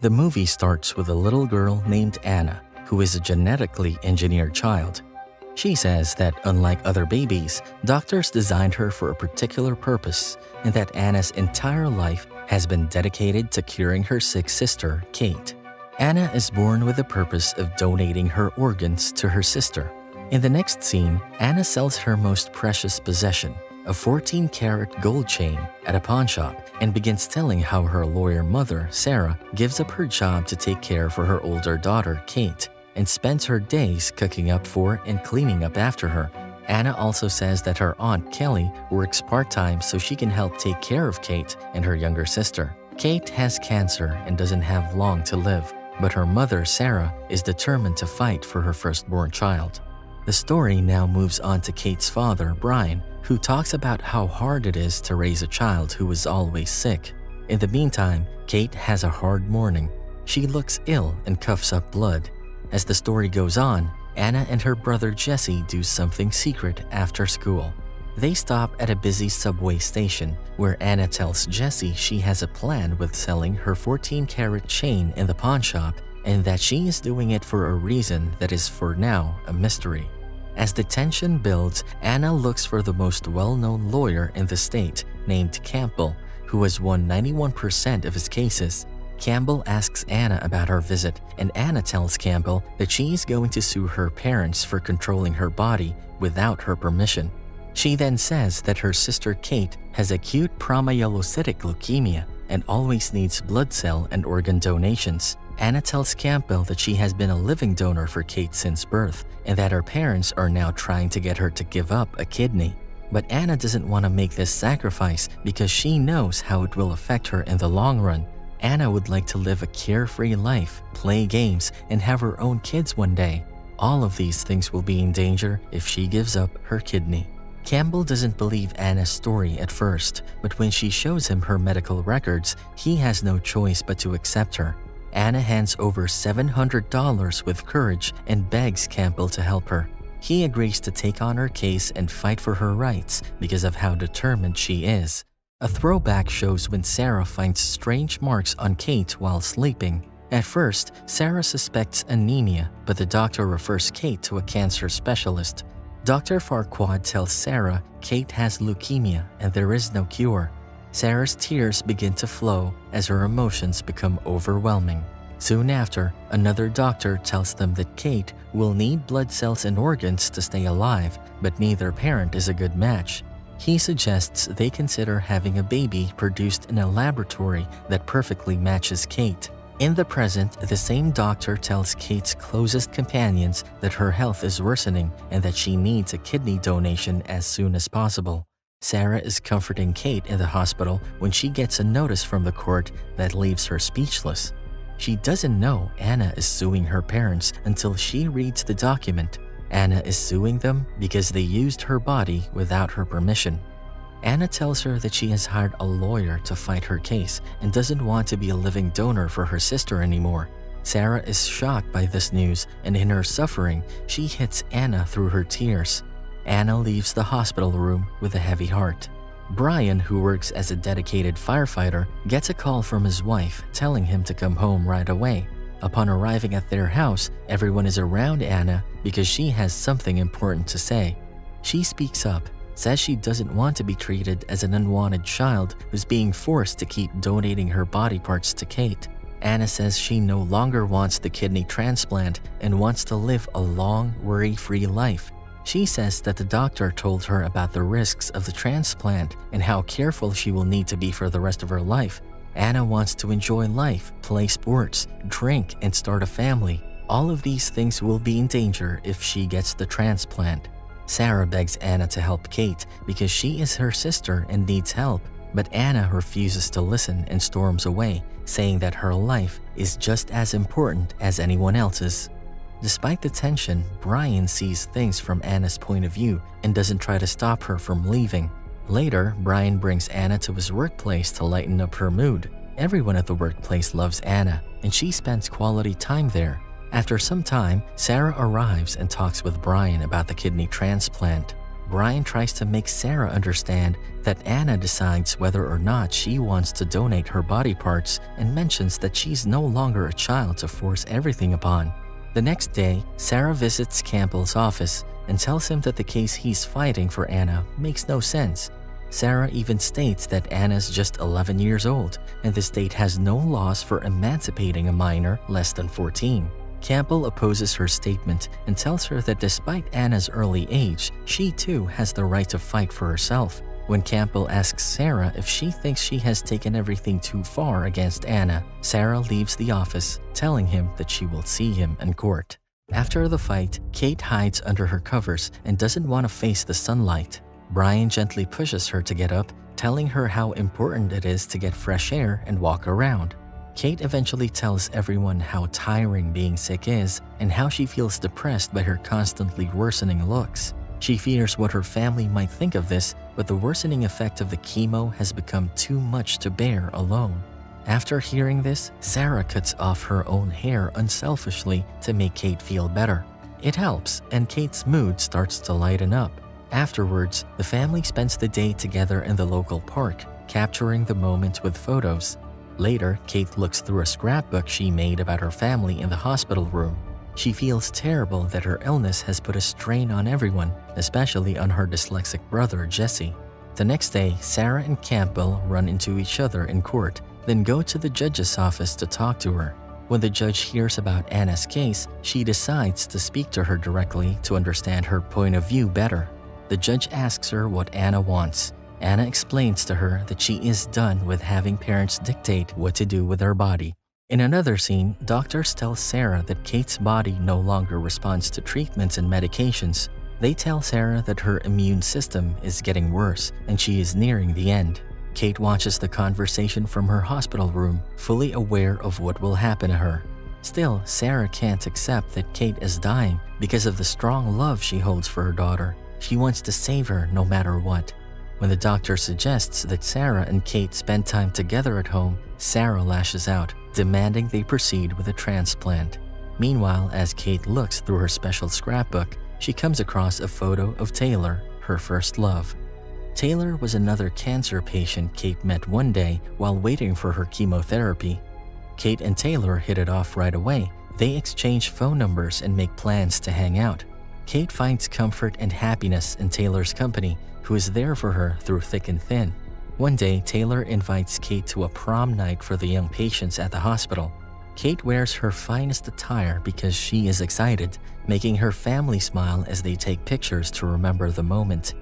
The movie starts with a little girl named Anna, who is a genetically engineered child. She says that unlike other babies, doctors designed her for a particular purpose, and that Anna's entire life has been dedicated to curing her sick sister, Kate. Anna is born with the purpose of donating her organs to her sister. In the next scene, Anna sells her most precious possession, a 14-karat gold chain, at a pawn shop and begins telling how her lawyer mother, Sarah, gives up her job to take care for her older daughter, Kate, and spends her days cooking up for and cleaning up after her. Anna also says that her aunt, Kelly, works part-time so she can help take care of Kate and her younger sister. Kate has cancer and doesn't have long to live, but her mother, Sarah, is determined to fight for her firstborn child. The story now moves on to Kate's father, Brian, who talks about how hard it is to raise a child who is always sick. In the meantime, Kate has a hard morning. She looks ill and coughs up blood. As the story goes on, Anna and her brother Jesse do something secret after school. They stop at a busy subway station where Anna tells Jesse she has a plan with selling her 14-karat chain in the pawn shop and that she is doing it for a reason that is for now a mystery. As the tension builds, Anna looks for the most well-known lawyer in the state named Campbell, who has won 91% of his cases. Campbell asks Anna about her visit, and Anna tells Campbell that she is going to sue her parents for controlling her body without her permission. She then says that her sister Kate has acute promyelocytic leukemia and always needs blood cell and organ donations. Anna tells Campbell that she has been a living donor for Kate since birth and that her parents are now trying to get her to give up a kidney. But Anna doesn't want to make this sacrifice because she knows how it will affect her in the long run. Anna would like to live a carefree life, play games, and have her own kids one day. All of these things will be in danger if she gives up her kidney. Campbell doesn't believe Anna's story at first, but when she shows him her medical records, he has no choice but to accept her. Anna hands over $700 with courage and begs Campbell to help her. He agrees to take on her case and fight for her rights because of how determined she is. A throwback shows when Sarah finds strange marks on Kate while sleeping. At first, Sarah suspects anemia, but the doctor refers Kate to a cancer specialist. Dr. Farquaad tells Sarah Kate has leukemia and there is no cure. Sarah's tears begin to flow as her emotions become overwhelming. Soon after, another doctor tells them that Kate will need blood cells and organs to stay alive, but neither parent is a good match. He suggests they consider having a baby produced in a laboratory that perfectly matches Kate. In the present, the same doctor tells Kate's closest companions that her health is worsening and that she needs a kidney donation as soon as possible. Sarah is comforting Kate in the hospital when she gets a notice from the court that leaves her speechless. She doesn't know Anna is suing her parents until she reads the document. Anna is suing them because they used her body without her permission. Anna tells her that she has hired a lawyer to fight her case and doesn't want to be a living donor for her sister anymore. Sarah is shocked by this news, and in her suffering, she hits Anna through her tears. Anna leaves the hospital room with a heavy heart. Brian, who works as a dedicated firefighter, gets a call from his wife telling him to come home right away. Upon arriving at their house, everyone is around Anna because she has something important to say. She speaks up, says she doesn't want to be treated as an unwanted child who's being forced to keep donating her body parts to Kate. Anna says she no longer wants the kidney transplant and wants to live a long, worry-free life. She says that the doctor told her about the risks of the transplant and how careful she will need to be for the rest of her life. Anna wants to enjoy life, play sports, drink, and start a family. All of these things will be in danger if she gets the transplant. Sarah begs Anna to help Kate because she is her sister and needs help, but Anna refuses to listen and storms away, saying that her life is just as important as anyone else's. Despite the tension, Brian sees things from Anna's point of view and doesn't try to stop her from leaving. Later, Brian brings Anna to his workplace to lighten up her mood. Everyone at the workplace loves Anna, and she spends quality time there. After some time, Sarah arrives and talks with Brian about the kidney transplant. Brian tries to make Sarah understand that Anna decides whether or not she wants to donate her body parts and mentions that she's no longer a child to force everything upon. The next day, Sarah visits Campbell's office and tells him that the case he's fighting for Anna makes no sense. Sarah even states that Anna's just 11 years old and the state has no laws for emancipating a minor less than 14. Campbell opposes her statement and tells her that despite Anna's early age, she too has the right to fight for herself. When Campbell asks Sarah if she thinks she has taken everything too far against Anna, Sarah leaves the office, telling him that she will see him in court. After the fight, Kate hides under her covers and doesn't want to face the sunlight. Brian gently pushes her to get up, telling her how important it is to get fresh air and walk around. Kate eventually tells everyone how tiring being sick is and how she feels depressed by her constantly worsening looks. She fears what her family might think of this, but the worsening effect of the chemo has become too much to bear alone. After hearing this, Sarah cuts off her own hair unselfishly to make Kate feel better. It helps, and Kate's mood starts to lighten up. Afterwards, the family spends the day together in the local park, capturing the moment with photos. Later, Kate looks through a scrapbook she made about her family in the hospital room. She feels terrible that her illness has put a strain on everyone, especially on her dyslexic brother, Jesse. The next day, Sarah and Campbell run into each other in court, then go to the judge's office to talk to her. When the judge hears about Anna's case, she decides to speak to her directly to understand her point of view better. The judge asks her what Anna wants. Anna explains to her that she is done with having parents dictate what to do with her body. In another scene, doctors tell Sarah that Kate's body no longer responds to treatments and medications. They tell Sarah that her immune system is getting worse and she is nearing the end. Kate watches the conversation from her hospital room, fully aware of what will happen to her. Still, Sarah can't accept that Kate is dying because of the strong love she holds for her daughter. She wants to save her no matter what. When the doctor suggests that Sarah and Kate spend time together at home, Sarah lashes out, demanding they proceed with a transplant. Meanwhile, as Kate looks through her special scrapbook, she comes across a photo of Taylor, her first love. Taylor was another cancer patient Kate met one day while waiting for her chemotherapy. Kate and Taylor hit it off right away. They exchange phone numbers and make plans to hang out. Kate finds comfort and happiness in Taylor's company, who is there for her through thick and thin. One day, Taylor invites Kate to a prom night for the young patients at the hospital. Kate wears her finest attire because she is excited, making her family smile as they take pictures to remember the moment.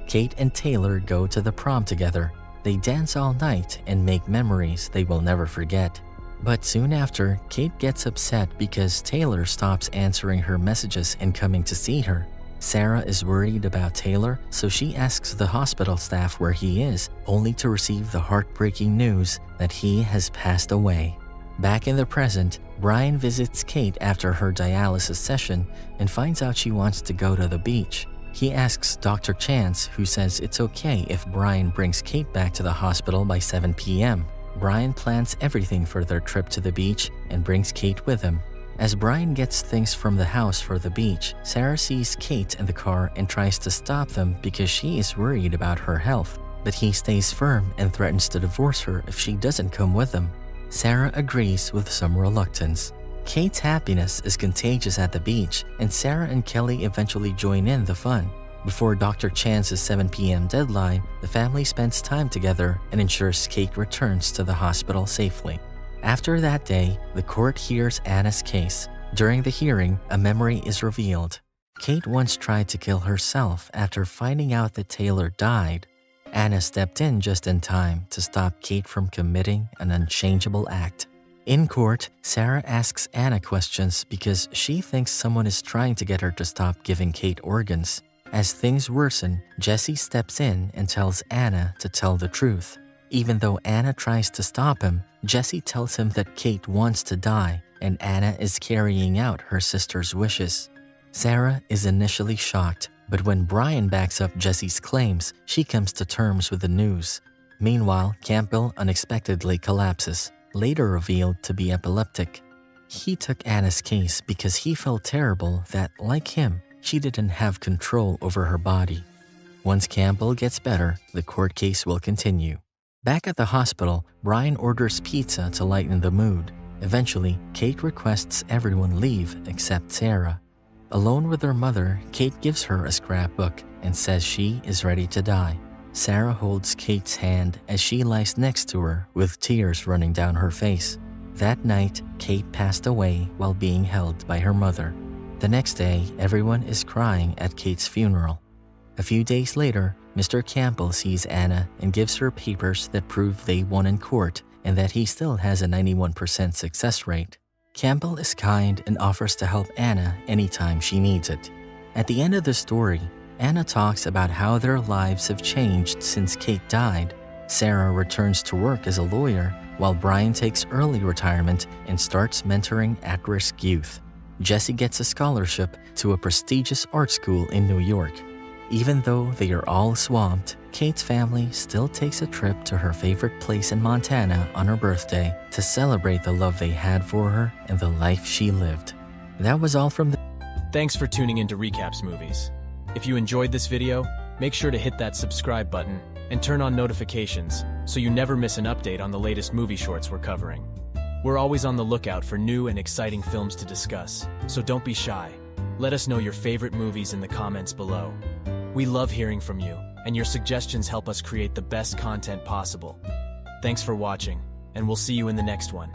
Kate and Taylor go to the prom together. They dance all night and make memories they will never forget. But soon after, Kate gets upset because Taylor stops answering her messages and coming to see her. Sarah is worried about Taylor, so she asks the hospital staff where he is, only to receive the heartbreaking news that he has passed away. Back in the present, Brian visits Kate after her dialysis session and finds out she wants to go to the beach. He asks Dr. Chance, who says it's okay if Brian brings Kate back to the hospital by 7 p.m. Brian plans everything for their trip to the beach and brings Kate with him. As Brian gets things from the house for the beach, Sarah sees Kate in the car and tries to stop them because she is worried about her health, but he stays firm and threatens to divorce her if she doesn't come with him. Sarah agrees with some reluctance. Kate's happiness is contagious at the beach, and Sarah and Kelly eventually join in the fun. Before Dr. Chance's 7 p.m. deadline, the family spends time together and ensures Kate returns to the hospital safely. After that day, the court hears Anna's case. During the hearing, a memory is revealed. Kate once tried to kill herself after finding out that Taylor died. Anna stepped in just in time to stop Kate from committing an unchangeable act. In court, Sarah asks Anna questions because she thinks someone is trying to get her to stop giving Kate organs. As things worsen, Jesse steps in and tells Anna to tell the truth. Even though Anna tries to stop him, Jesse tells him that Kate wants to die and Anna is carrying out her sister's wishes. Sarah is initially shocked, but when Brian backs up Jesse's claims, she comes to terms with the news. Meanwhile, Campbell unexpectedly collapses, later revealed to be epileptic. He took Anna's case because he felt terrible that, like him, she didn't have control over her body. Once Campbell gets better, the court case will continue. Back at the hospital, Brian orders pizza to lighten the mood. Eventually, Kate requests everyone leave except Sarah. Alone with her mother, Kate gives her a scrapbook and says she is ready to die. Sarah holds Kate's hand as she lies next to her with tears running down her face. That night, Kate passed away while being held by her mother. The next day, everyone is crying at Kate's funeral. A few days later, Mr. Campbell sees Anna and gives her papers that prove they won in court and that he still has a 91% success rate. Campbell is kind and offers to help Anna anytime she needs it. At the end of the story, Anna talks about how their lives have changed since Kate died. Sarah returns to work as a lawyer, while Brian takes early retirement and starts mentoring at-risk youth. Jesse gets a scholarship to a prestigious art school in New York. Even though they are all swamped, Kate's family still takes a trip to her favorite place in Montana on her birthday to celebrate the love they had for her and the life she lived. That was all from the... Thanks for tuning into Recaps Movies. If you enjoyed this video, make sure to hit that subscribe button and turn on notifications so you never miss an update on the latest movie shorts we're covering. We're always on the lookout for new and exciting films to discuss, so don't be shy. Let us know your favorite movies in the comments below. We love hearing from you, and your suggestions help us create the best content possible. Thanks for watching, and we'll see you in the next one.